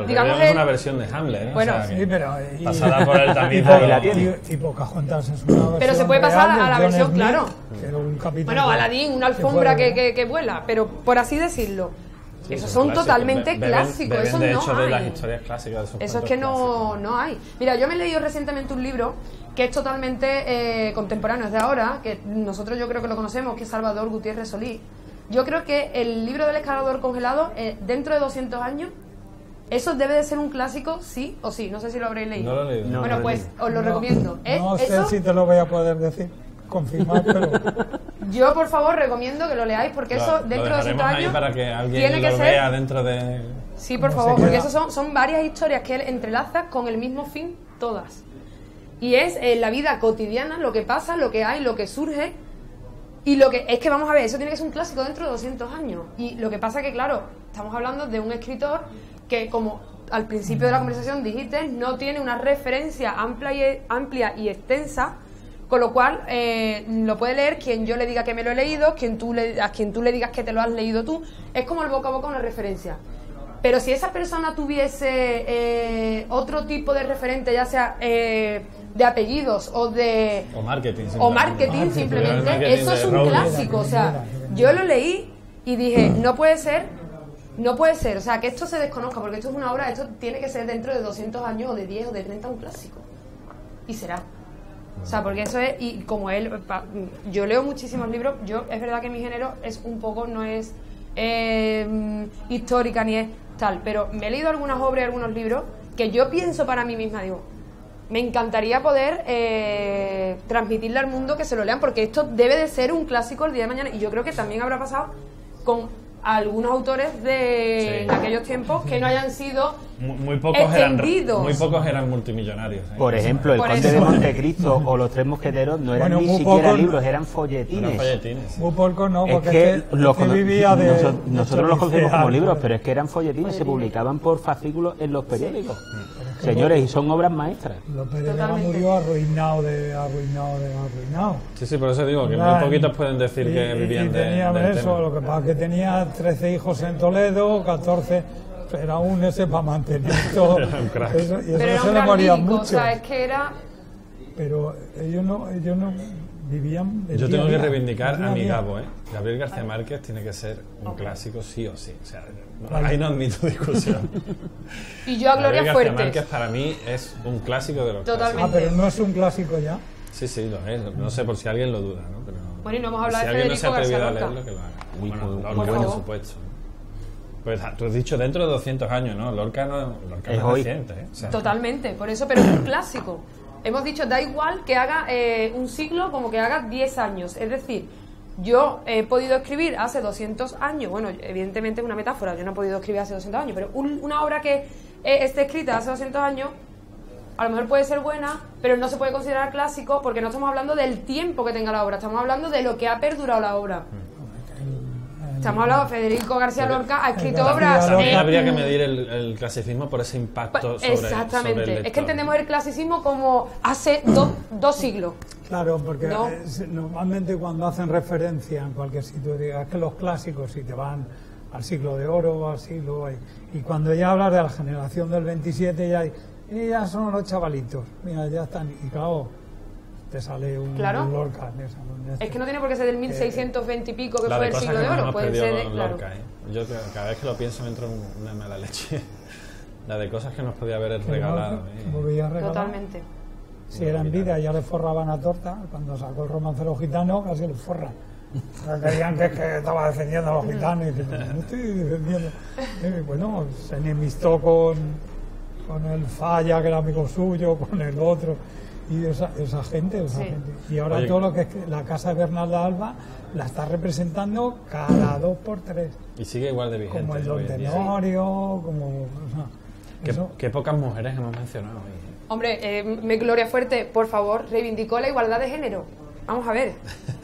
digamos es una versión de Hamlet, ¿no? Bueno, o sea, sí, pero pasada por el tamiz y Pocahontas es una versión. Pero se puede pasar a la versión, Smith, claro. Bueno, Aladín, una alfombra que vuela, pero por así decirlo. Sí, esos son totalmente clásicos, eso no hay. De hecho, de las historias clásicas. Eso es que no hay. Mira, yo me he leído recientemente un libro que es totalmente contemporáneo, es de ahora, que nosotros yo creo que lo conocemos, que es Salvador Gutiérrez Solís. Yo creo que el libro del escalador congelado, dentro de 200 años, eso debe de ser un clásico, sí o sí. No sé si lo habréis leído. No lo he leído. Bueno, pues os lo recomiendo. No sé si te lo voy a poder decir, confirmar, pero... Yo, por favor, recomiendo que lo leáis, porque eso, dentro de 200 años, para que alguien tiene que lo ser... vea dentro de... Sí, por favor, porque eso son varias historias que él entrelaza con el mismo fin, todas. Y es la vida cotidiana, lo que pasa, lo que hay, lo que surge. Y lo que es que, vamos a ver, eso tiene que ser un clásico dentro de 200 años. Y lo que pasa que, claro, estamos hablando de un escritor que, como al principio de la conversación dijiste, no tiene una referencia amplia y extensa, con lo cual lo puede leer quien yo le diga que me lo he leído, a quien tú le digas que te lo has leído tú. Es como el boca a boca una referencia. Pero si esa persona tuviese otro tipo de referente, ya sea de apellidos o de... O marketing simplemente, eso es un clásico. O sea, yo lo leí y dije, no puede ser, o sea, que esto se desconozca, porque esto es una obra, esto tiene que ser dentro de 200 años o de 10 o de 30 un clásico. Y será. O sea, porque eso es, y como él, yo leo muchísimos libros, es verdad que mi género es un poco, no es histórica ni es tal, pero me he leído algunas obras y algunos libros que yo pienso para mí misma, digo, me encantaría poder transmitirle al mundo que se lo lean, porque esto debe de ser un clásico el día de mañana, y yo creo que también habrá pasado con algunos autores de en aquellos tiempos que no hayan sido muy pocos eran multimillonarios. Por ejemplo, el Conde de Montecristo o los Tres Mosqueteros no eran ni siquiera libros, eran folletines. Muy poco no, porque nosotros los conocemos como libros, pero es que eran folletines, se publicaban por fascículos en los periódicos. Señores, y son obras maestras. López de Vega murió arruinado. Sí, por eso digo que muy poquitos pueden decir que vivían de eso. Lo que pasa es que tenía 13 hijos en Toledo, 14, era un ese para mantener todo. Eso, y pero eso se le morían mucho. O sea, es que era... Pero ellos no vivían... Yo tengo que reivindicar a mi Gabo, Gabriel García Márquez tiene que ser un clásico sí o sí. O sea, ahí no admito discusión. Y yo a Gloria Gabriel Fuertes. García Márquez para mí es un clásico de los Totalmente. clásicos. Pero no es un clásico ya. Sí, lo es. No sé por si alguien lo duda, ¿no? Pero, bueno, y no hemos hablado si de alguien Federico no se ha atrevido García a leerlo, que lo haga. Lorca, por supuesto. Pues tú has dicho dentro de 200 años, ¿no? Lorca no es reciente, ¿eh? O sea, totalmente, por eso, pero es un clásico. Hemos dicho, da igual que haga un siglo como que haga 10 años. Es decir, yo he podido escribir hace 200 años, bueno, evidentemente es una metáfora, yo no he podido escribir hace 200 años, pero una obra que esté escrita hace 200 años, a lo mejor puede ser buena, pero no se puede considerar clásico porque no estamos hablando del tiempo que tenga la obra, estamos hablando de lo que ha perdurado la obra. Estamos hablando de Federico García Lorca, ha escrito obras... También habría que medir el clasicismo por ese impacto sobre exactamente. Sobre el es que entendemos el clasicismo como hace dos siglos. Claro, porque normalmente cuando hacen referencia en cualquier sitio, es que los clásicos, si te van al siglo de oro, al siglo... Y cuando ya hablas de la generación del 27, ya son los chavalitos. Mira, ya están... Y claro... te sale un Lorca. Es que no tiene por qué ser del 1620 y pico que fue el siglo de oro, puede ser de... Claro. Lorca, Yo cada vez que lo pienso me entra una mala leche. La de cosas que nos podía haber regalado. Totalmente. Si era en vida ya le forraban a torta, cuando sacó el Romancero Gitano casi le forran. Creían que estaba defendiendo a los gitanos y no estoy defendiendo. Bueno, se enemistó con el Falla, que era amigo suyo, con el otro. Y esa gente. Y ahora todo lo que es la casa de Bernalda Alba la está representando cada 2 por 3. Y sigue igual de vigente. Como el Don Tenorio, como... Qué pocas mujeres hemos mencionado hoy. Hombre, Gloria Fuerte, por favor, reivindicó la igualdad de género. Vamos a ver,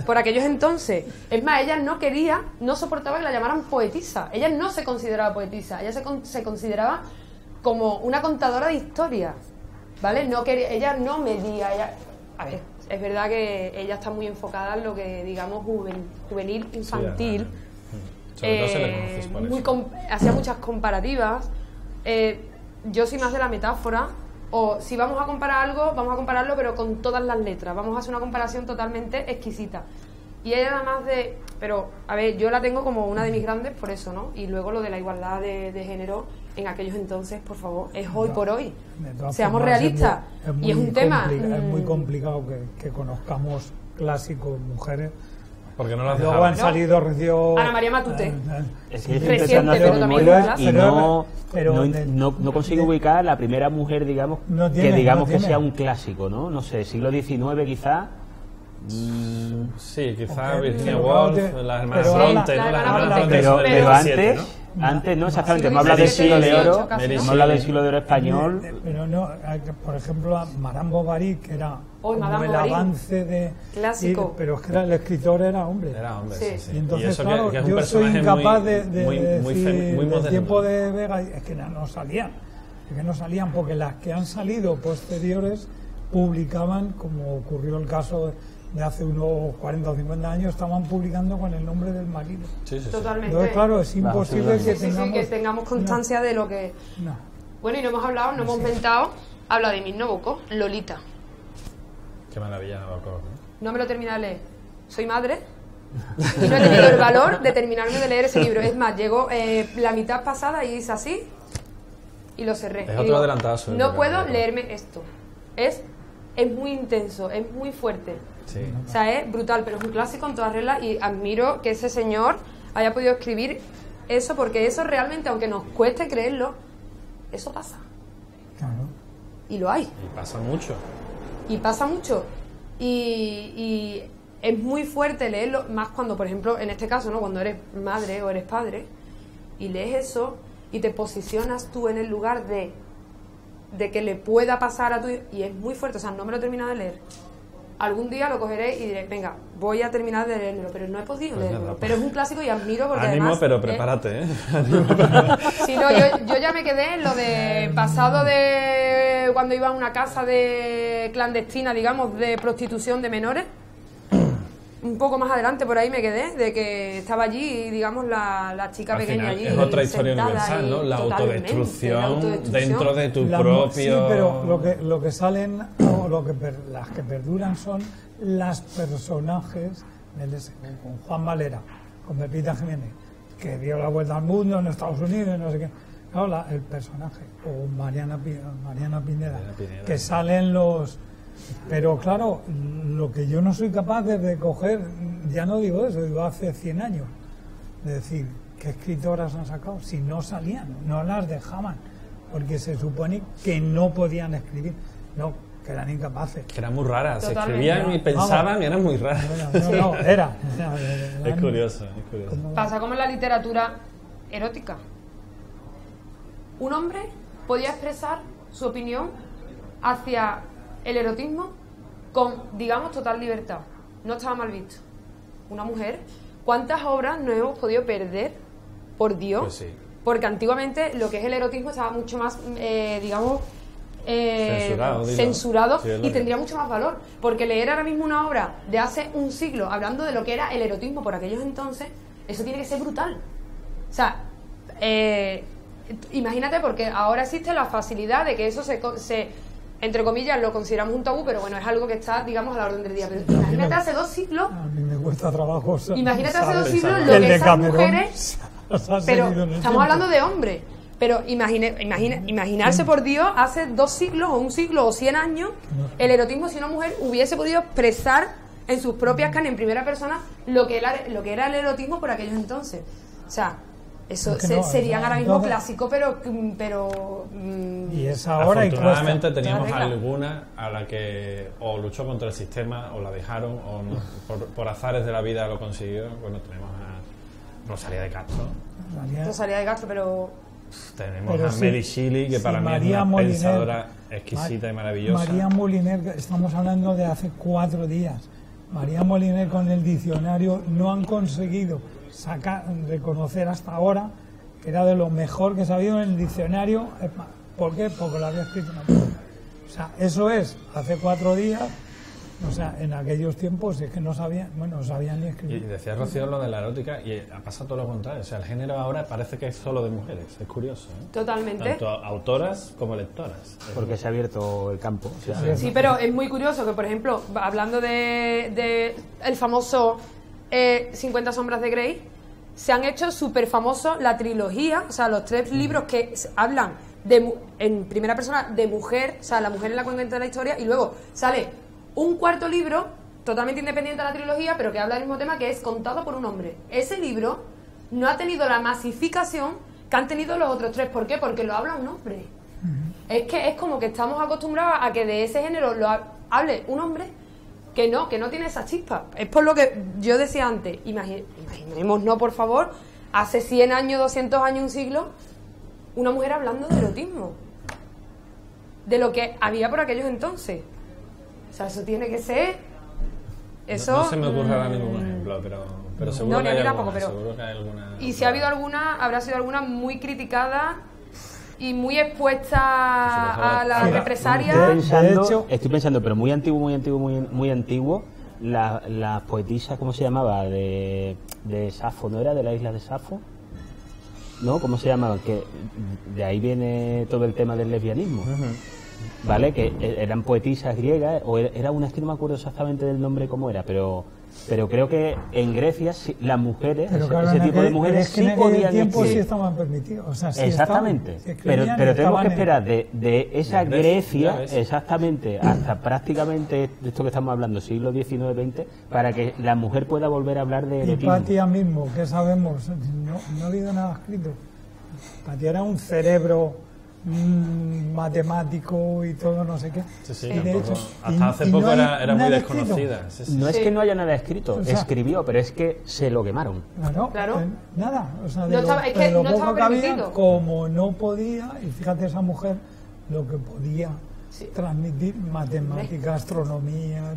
por aquellos entonces. Es más, ella no soportaba que la llamaran poetisa. Ella no se consideraba poetisa, ella se consideraba como una contadora de historias, ¿vale? Ella no medía, a ver, es verdad que ella está muy enfocada en lo que, digamos, juvenil, infantil. Sí, sobre todo se le conoces por eso. Hacía muchas comparativas. Yo soy más de la metáfora. O si vamos a comparar algo, vamos a compararlo pero con todas las letras. Vamos a hacer una comparación totalmente exquisita. Y ella nada más pero, a ver, yo la tengo como una de mis grandes por eso, ¿no? Y luego lo de la igualdad de género en aquellos entonces, por favor, es hoy por hoy. Seamos realistas. Y es un tema... Es muy complicado que conozcamos clásicos, mujeres. Porque no las luego han salido recién... Ana María Matute. Reciente, pero también y no consigo ubicar la primera mujer, digamos, que sea un clásico, ¿no? No sé, siglo XIX quizá. Sí, quizá Virginia Woolf, las hermanas Bronte, pero antes no, exactamente, me habla del siglo de oro, me habla del siglo de oro español. Pero no, por ejemplo, Madame Bovary, que era como el avance de... Clásico. Pero es que el escritor era hombre. Era hombre, sí. Y entonces, claro, yo soy incapaz de decir, del tiempo de Vega, es que no salían. Es que no salían, porque las que han salido posteriores publicaban, como ocurrió el caso de hace unos 40 o 50 años, estaban publicando con el nombre del marido. Sí. Totalmente. Entonces, claro, es imposible que tengamos constancia de lo que... No. Bueno, y no hemos hablado, no hemos inventado, habla de Emile Nabokov, Lolita. Qué maravilla Nabokov, No me lo terminé de leer. Soy madre y no he tenido el valor de terminarme de leer ese libro. Es más, llegó la mitad pasada y hice así y lo cerré. Es otro adelantado. No puedo leerme esto. Es muy intenso, es muy fuerte. Sí. O sea, es brutal, pero es un clásico en todas reglas y admiro que ese señor haya podido escribir eso, porque eso realmente, aunque nos cueste creerlo, eso pasa. Claro. Y lo hay. Y pasa mucho. Y es muy fuerte leerlo, más cuando, por ejemplo, en este caso, ¿no? Cuando eres madre o eres padre y lees eso y te posicionas tú en el lugar de que le pueda pasar a tu hijo, y es muy fuerte. O sea, no me lo he terminado de leer. Algún día lo cogeré y diré, venga, voy a terminar de leerlo, pero no he podido leerlo. Pero es un clásico y admiro porque ánimo, además... pero prepárate, Sí, no, yo ya me quedé en lo de pasado de cuando iba a una casa de clandestina, digamos, de prostitución de menores. Un poco más adelante por ahí me quedé, de que estaba allí, digamos, la chica al pequeña final, allí. Es otra historia universal, ¿no? La autodestrucción dentro de tu propio... Sí, pero lo que salen, o las que perduran son las personajes del con Juan Valera, con Pepita Jiménez, que dio la vuelta al mundo en Estados Unidos, no sé qué. Claro, el personaje, o Mariana Pineda, que salen los... Pero claro, lo que yo no soy capaz de coger, ya no digo eso, digo hace 100 años, de decir, ¿qué escritoras han sacado? Si no salían, no las dejaban, porque se supone que no podían escribir, no, que eran incapaces. Que eran muy raras, se Totalmente. escribían y pensaban y eran muy raras. Era. Es curioso. Pasa como en la literatura erótica. Un hombre podía expresar su opinión hacia el erotismo con, digamos, total libertad. No estaba mal visto. Una mujer, ¿cuántas obras nos hemos podido perder? Por Dios. Pues sí. Porque antiguamente lo que es el erotismo estaba mucho más, digamos, censurado sí, y tendría mucho más valor. Porque leer ahora mismo una obra de hace un siglo hablando de lo que era el erotismo por aquellos entonces, eso tiene que ser brutal. O sea, imagínate, porque ahora existe la facilidad de que eso se entre comillas, lo consideramos un tabú, pero bueno, es algo que está, digamos, a la orden del día. Pero imagínate hace 2 siglos... A mí me cuesta trabajo. Imagínate hace 2 siglos lo que esas mujeres... Pero estamos hablando de hombres. Pero imaginarse, por Dios, hace 2 siglos, o 1 siglo, o 100 años, el erotismo, si una mujer hubiese podido expresar en sus propias carnes, en primera persona, lo que era el erotismo por aquellos entonces. O sea... Eso serían ahora mismo clásicos, pero y es ahora. Afortunadamente teníamos alguna a la que o luchó contra el sistema o la dejaron o no, por azares de la vida lo consiguió. Bueno, tenemos a Rosalía de Castro. Rosalía de Castro, pero Tenemos a Mary Shelley, que para mí es una pensadora exquisita y maravillosa. María Moliner, estamos hablando de hace 4 días. María Moliner con el diccionario no han conseguido reconocer hasta ahora que era de lo mejor que se ha habido en el diccionario. ¿Por qué? Porque lo había escrito una mujer. O sea, eso es hace 4 días. O sea, en aquellos tiempos es que no sabían ni escribir. Y decía Rocío lo de la erótica, y ha pasado todo lo contrario. O sea, el género ahora parece que es solo de mujeres. Es curioso, ¿eh? Totalmente. Tanto autoras como lectoras. Porque se ha abierto el campo. Sí, sí. Sí, pero es muy curioso que, por ejemplo, hablando de el famoso 50 sombras de Grey, se han hecho súper famosos la trilogía, o sea, los 3 libros que hablan en primera persona de mujer, o sea, la mujer es la que cuenta la historia, y luego sale un 4º libro, totalmente independiente de la trilogía, pero que habla del mismo tema, que es contado por un hombre. Ese libro no ha tenido la masificación que han tenido los otros 3. ¿Por qué? Porque lo habla un hombre. Es que es como que estamos acostumbrados a que de ese género lo hable un hombre que no tiene esa chispa. Es por lo que yo decía antes, imaginémonos, por favor, hace 100 años, 200 años, un siglo, una mujer hablando de erotismo. De lo que había por aquellos entonces. O sea, eso tiene que ser... Eso, no se me ocurre ahora ningún ejemplo, pero seguro, que hay alguna, seguro que hay alguna. Y si ha habido alguna, habrá sido alguna muy criticada y muy expuesta a la represalia. Estoy pensando, pero muy antiguo, las poetisas, ¿cómo se llamaba? De Safo, ¿no era? De la isla de Safo. ¿No? ¿Cómo se llamaban? Que de ahí viene todo el tema del lesbianismo. ¿Vale? Que eran poetisas griegas, o era una, es que no me acuerdo exactamente del nombre cómo era, pero creo que en Grecia las mujeres, ese tipo de mujeres sí podían tiempo sí estaban permitidos. O sea, sí exactamente, pero tenemos que esperar de esa Grecia, exactamente, hasta prácticamente de esto que estamos hablando, siglo XIX-XX, para que la mujer pueda volver a hablar de erotismo. Hipatia mismo, ¿qué sabemos? No ha habido nada escrito. Hipatia era un cerebro matemático y todo, no sé qué. Sí, y de hecho, hasta hace poco era muy desconocida. No es que no haya nada escrito, o sea, escribió, pero es que se lo quemaron. Claro. Nada. O sea, no estaba, es que no estaba permitido. Como no podía, y fíjate esa mujer lo que podía transmitir, matemática, astronomía,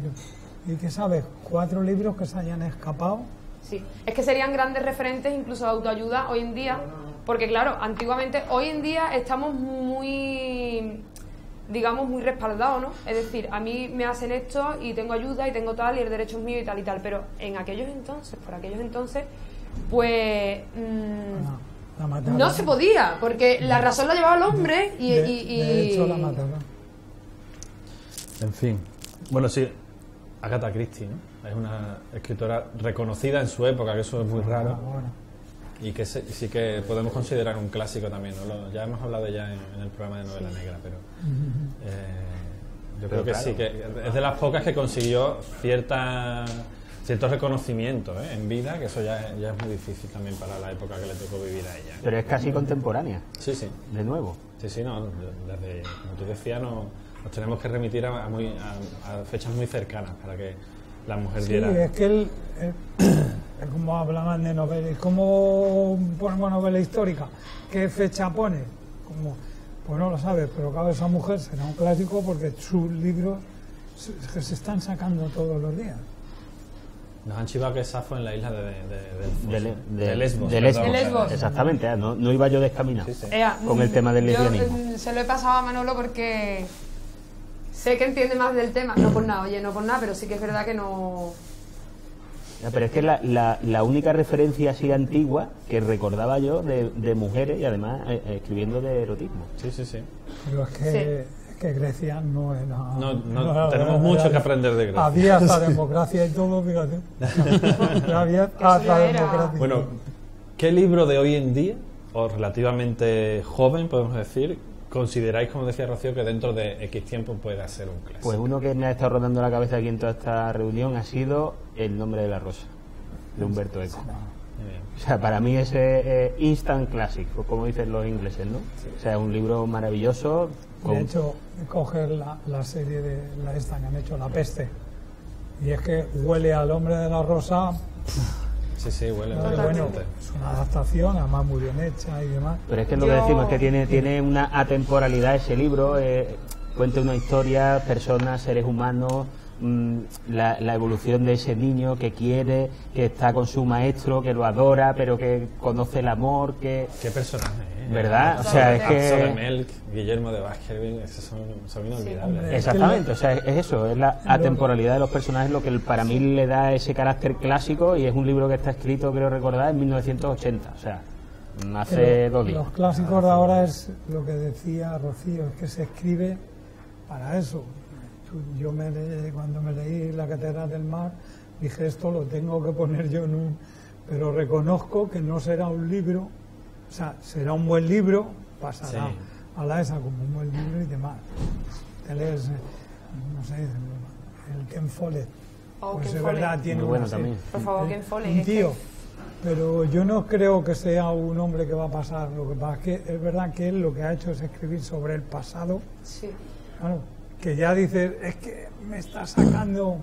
y que sabes, 4 libros que se hayan escapado. Sí, es que serían grandes referentes incluso de autoayuda hoy en día. Porque claro, antiguamente, hoy en día estamos muy, digamos, muy respaldados, ¿no? Es decir, a mí me hacen esto y tengo ayuda y tengo tal y el derecho es mío y tal y tal. Pero en aquellos entonces, pues no se podía, porque la razón la llevaba el hombre y... De hecho, la mataron. En fin. Bueno, sí, Agatha Christie, ¿no? Es una escritora reconocida en su época, que eso es muy raro. Y que sí que podemos considerar un clásico también, ¿no? Ya hemos hablado de ella en el programa de Novela Negra, pero yo creo que claro, sí, que es de las pocas que consiguió cierto reconocimiento en vida, que eso ya es muy difícil también para la época que le tocó vivir a ella. Pero es casi contemporánea. Sí. De nuevo. Sí, no, desde, como tú decías, nos tenemos que remitir a fechas muy cercanas para que la mujer diera... Sí, es que es como hablaban de novelas, ¿cómo ponemos novela histórica? ¿Qué fecha pone? Pues no lo sabes, pero claro, esa mujer será un clásico porque sus libros se están sacando todos los días. Nos han chivado que Safo en la isla de Lesbos. De Lesbos. Exactamente, no iba yo descaminado con el tema del lesbianismo. Yo se lo he pasado a Manolo porque sé que entiende más del tema, no por nada, pero sí que es verdad que no... Pero es que la única referencia así antigua que recordaba yo de mujeres y además escribiendo de erotismo. Sí. Pero es que Grecia no era... No tenemos mucho que aprender de Grecia. Había hasta democracia y todo, fíjate. Había hasta democracia. Bueno, ¿qué libro de hoy en día, o relativamente joven, podemos decir, consideráis, como decía Rocío, que dentro de X tiempo pueda ser un clásico? Pues uno que me ha estado rodando la cabeza aquí en toda esta reunión ha sido El nombre de la rosa, de Humberto Eco. O sea, para mí es instant classic, como dicen los ingleses, ¿no? Sí. O sea, es un libro maravilloso. De hecho, coger la serie de esta que han hecho, La peste, y es que huele al hombre de la rosa... Sí, huele. Bueno, es una adaptación, además muy bien hecha y demás. Pero es que lo que decimos es que tiene una atemporalidad ese libro, cuenta una historia, personas, seres humanos, la evolución de ese niño que quiere, que está con su maestro, que lo adora, pero que conoce el amor, que... Qué personaje, ¿verdad? O sea, es que... de Melk, Guillermo de Baskerville, esos son inolvidables. Exactamente, o sea, es eso, es la atemporalidad de los personajes lo que para mí le da ese carácter clásico, y es un libro que está escrito, creo recordar, en 1980, o sea, hace 2 días. Los clásicos de ahora es lo que decía Rocío, es que se escribe para eso. Yo cuando me leí La Catedral del Mar, dije, esto lo tengo que poner yo en un... Pero reconozco que no será un libro, o sea, será un buen libro, pasará a la esa como un buen libro y demás. Te lees, no sé, el Ken Follett, pues es verdad, tiene muy bueno también. Por favor, Ken Follett. Un tío, pero yo no creo que sea un hombre que va a pasar. Lo que pasa es que es verdad que él lo que ha hecho es escribir sobre el pasado. Sí. Claro, que ya dices, es que me está sacando...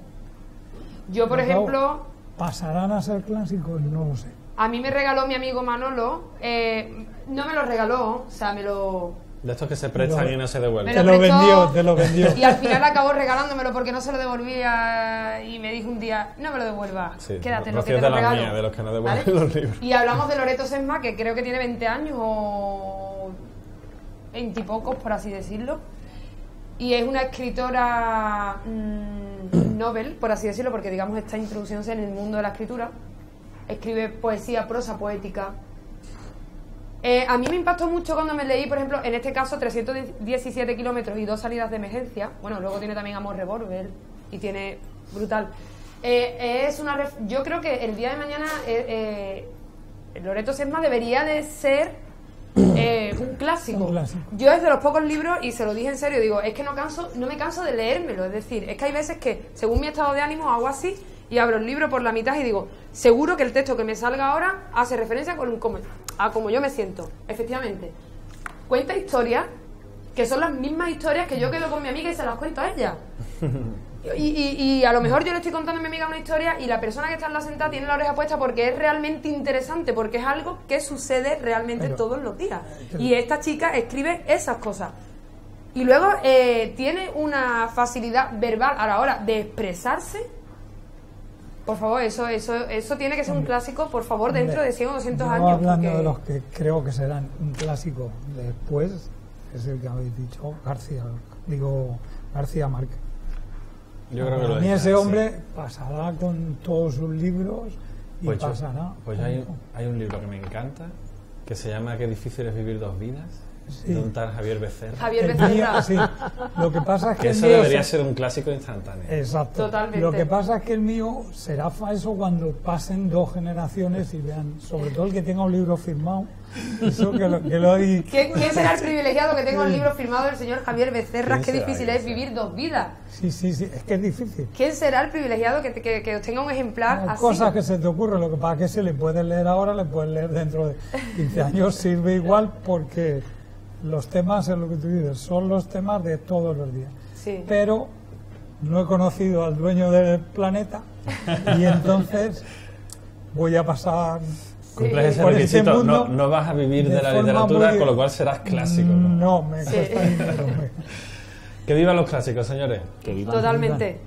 Yo, por ejemplo... ¿Pasarán a ser clásicos? No lo sé. A mí me regaló mi amigo Manolo, no me lo regaló, o sea, me lo... De estos que se prestan y no se devuelven. Te lo vendió. Y al final acabó regalándomelo porque no se lo devolvía y me dijo un día, no me lo devuelvas, quédatelo, que te lo regalo. Mía, de los que no devuelven los libros. Y hablamos de Loreto Sesma, que creo que tiene 20 años o 20 y pocos, por así decirlo. Y es una escritora novel, por así decirlo, porque digamos está introduciéndose en el mundo de la escritura. Escribe poesía, prosa, poética. A mí me impactó mucho cuando me leí, por ejemplo, en este caso 317 kilómetros y 2 salidas de emergencia. Bueno, luego tiene también Amor Revolver y tiene brutal. Yo creo que el día de mañana Loreto Sesma debería de ser un clásico. Yo es de los pocos libros, y se lo dije en serio, digo, es que no me canso de leérmelo. Es decir, es que hay veces que según mi estado de ánimo hago así y abro el libro por la mitad y digo, seguro que el texto que me salga ahora hace referencia a como yo me siento. Efectivamente, cuenta historias que son las mismas historias que yo quedo con mi amiga y se las cuento a ella. Y a lo mejor yo le estoy contando a mi amiga una historia y la persona que está en la sentada tiene la oreja puesta porque es realmente interesante, porque es algo que sucede realmente todos los días. Y esta chica escribe esas cosas. Y luego tiene una facilidad verbal a la hora de expresarse. Por favor, eso tiene que ser un clásico, por favor, dentro de 100 o 200 años. Hablando de los que creo que serán un clásico después, es el que habéis dicho, García Márquez. Yo creo que a mí ese hombre pasará con todos sus libros y pasará. Pues hay un libro que me encanta, que se llama Qué difícil es vivir 2 vidas, de un tal Javier Becerra. Javier Becerra. Sí. Lo que pasa es que eso debería ser un clásico instantáneo. Exacto. Totalmente. Lo que pasa es que el mío será falso cuando pasen 2 generaciones y vean, sobre todo el que tenga un libro firmado. Eso ¿Quién será el privilegiado que tenga un libro firmado del señor Javier Becerra? Qué difícil es vivir 2 vidas. Sí, es que es difícil. ¿Quién será el privilegiado que tenga un ejemplar así? Cosas que se te ocurren, lo que pasa es que si le puedes leer ahora, le puedes leer dentro de 15 años, sirve igual, porque los temas, es lo que tú dices, son los temas de todos los días. Sí. Pero no he conocido al dueño del planeta y entonces voy a pasar... Cumples ese requisito, no vas a vivir de la literatura, con lo cual serás clásico. No, me cuesta dinero. Que vivan los clásicos, señores. Que vivan. Totalmente.